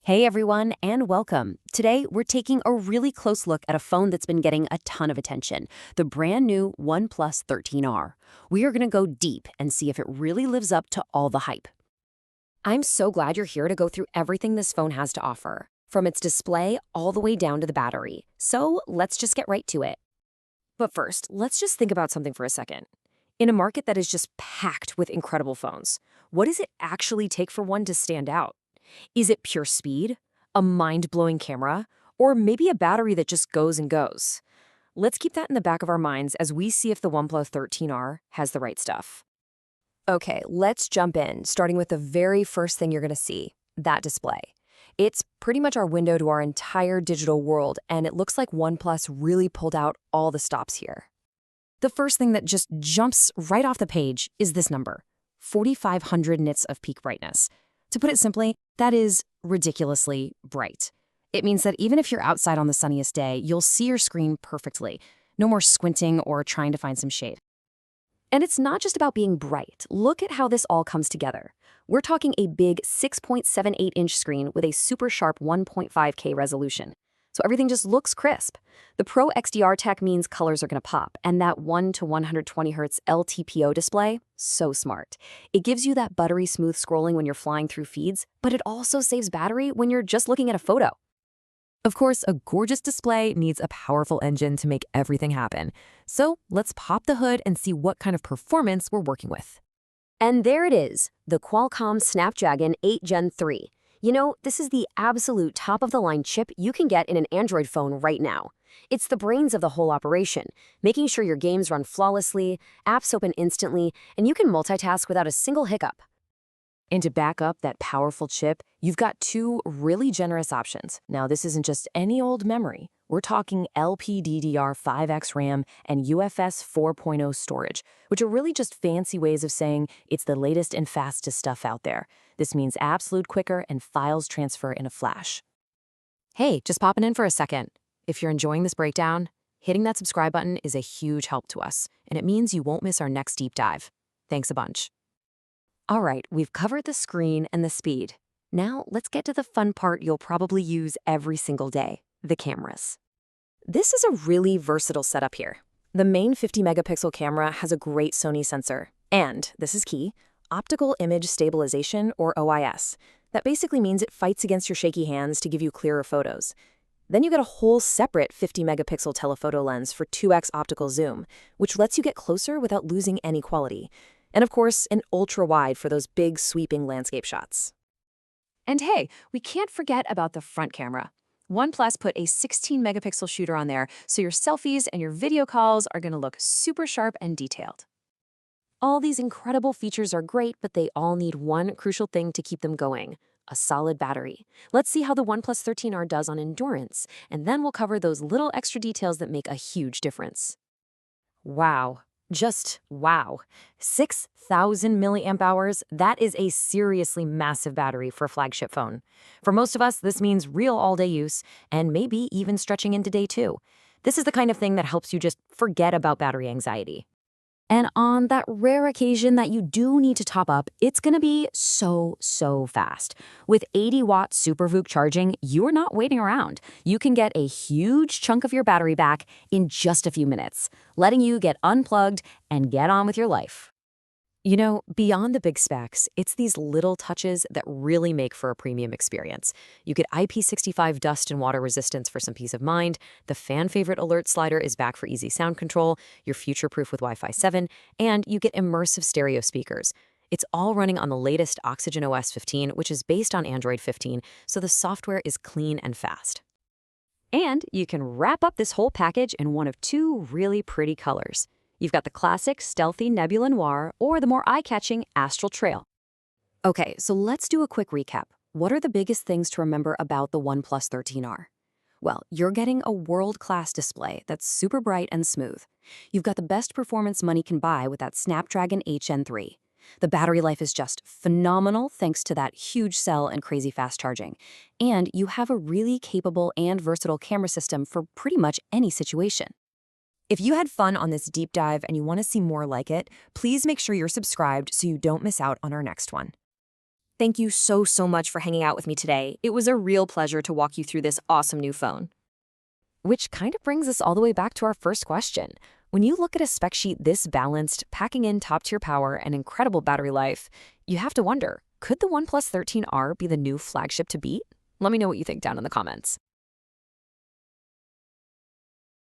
Hey everyone, and welcome. Today, we're taking a really close look at a phone that's been getting a ton of attention, the brand new OnePlus 13R. We are going to go deep and see if it really lives up to all the hype. I'm so glad you're here to go through everything this phone has to offer, from its display all the way down to the battery. So let's just get right to it. But first, let's just think about something for a second. In a market that is just packed with incredible phones, what does it actually take for one to stand out? Is it pure speed, a mind-blowing camera, or maybe a battery that just goes and goes? Let's keep that in the back of our minds as we see if the OnePlus 13R has the right stuff. Okay, let's jump in, starting with the very first thing you're going to see, that display. It's pretty much our window to our entire digital world, and it looks like OnePlus really pulled out all the stops here. The first thing that just jumps right off the page is this number, 4,500 nits of peak brightness. To put it simply, that is ridiculously bright. It means that even if you're outside on the sunniest day, you'll see your screen perfectly. No more squinting or trying to find some shade. And it's not just about being bright. Look at how this all comes together. We're talking a big 6.78-inch screen with a super sharp 1.5K resolution. So everything just looks crisp. The Pro XDR tech means colors are going to pop, and that 1 to 120 Hz LTPO display, so smart. It gives you that buttery smooth scrolling when you're flying through feeds, but it also saves battery when you're just looking at a photo. Of course, a gorgeous display needs a powerful engine to make everything happen. So let's pop the hood and see what kind of performance we're working with. And there it is, the Qualcomm Snapdragon 8 Gen 3. You know, this is the absolute top-of-the-line chip you can get in an Android phone right now. It's the brains of the whole operation, making sure your games run flawlessly, apps open instantly, and you can multitask without a single hiccup. And to back up that powerful chip, you've got two really generous options. Now, this isn't just any old memory. We're talking LPDDR5X RAM and UFS 4.0 storage, which are really just fancy ways of saying it's the latest and fastest stuff out there. This means apps load quicker and files transfer in a flash. Hey, just popping in for a second. If you're enjoying this breakdown, hitting that subscribe button is a huge help to us, and it means you won't miss our next deep dive. Thanks a bunch. All right, we've covered the screen and the speed. Now, let's get to the fun part you'll probably use every single day, the cameras. This is a really versatile setup here. The main 50-megapixel camera has a great Sony sensor, and, this is key, optical image stabilization, or OIS. That basically means it fights against your shaky hands to give you clearer photos. Then you get a whole separate 50-megapixel telephoto lens for 2x optical zoom, which lets you get closer without losing any quality. And of course, an ultra-wide for those big, sweeping landscape shots. And hey, we can't forget about the front camera. OnePlus put a 16-megapixel shooter on there, so your selfies and your video calls are going to look super sharp and detailed. All these incredible features are great, but they all need one crucial thing to keep them going, a solid battery. Let's see how the OnePlus 13R does on endurance, and then we'll cover those little extra details that make a huge difference. Wow. Just wow. 6,000 milliamp hours, that is a seriously massive battery for a flagship phone. For most of us, this means real all-day use, and maybe even stretching into day two. This is the kind of thing that helps you just forget about battery anxiety. And on that rare occasion that you do need to top up, it's going to be so fast. With 80-watt SuperVOOC charging, you're not waiting around. You can get a huge chunk of your battery back in just a few minutes, letting you get unplugged and get on with your life. You know, beyond the big specs, it's these little touches that really make for a premium experience. You get IP65 dust and water resistance for some peace of mind, the fan-favorite alert slider is back for easy sound control, you're future-proof with Wi-Fi 7, and you get immersive stereo speakers. It's all running on the latest Oxygen OS 15, which is based on Android 15, so the software is clean and fast. And you can wrap up this whole package in one of two really pretty colors. You've got the classic stealthy Nebula Noir or the more eye-catching Astral Trail. Okay, so let's do a quick recap. What are the biggest things to remember about the OnePlus 13R? Well, you're getting a world-class display that's super bright and smooth. You've got the best performance money can buy with that Snapdragon 8 Gen 3. The battery life is just phenomenal thanks to that huge cell and crazy fast charging. And you have a really capable and versatile camera system for pretty much any situation. If you had fun on this deep dive and you want to see more like it, please make sure you're subscribed so you don't miss out on our next one. Thank you so much for hanging out with me today. It was a real pleasure to walk you through this awesome new phone. Which kind of brings us all the way back to our first question. When you look at a spec sheet this balanced, packing in top-tier power and incredible battery life, you have to wonder, could the OnePlus 13R be the new flagship to beat? Let me know what you think down in the comments.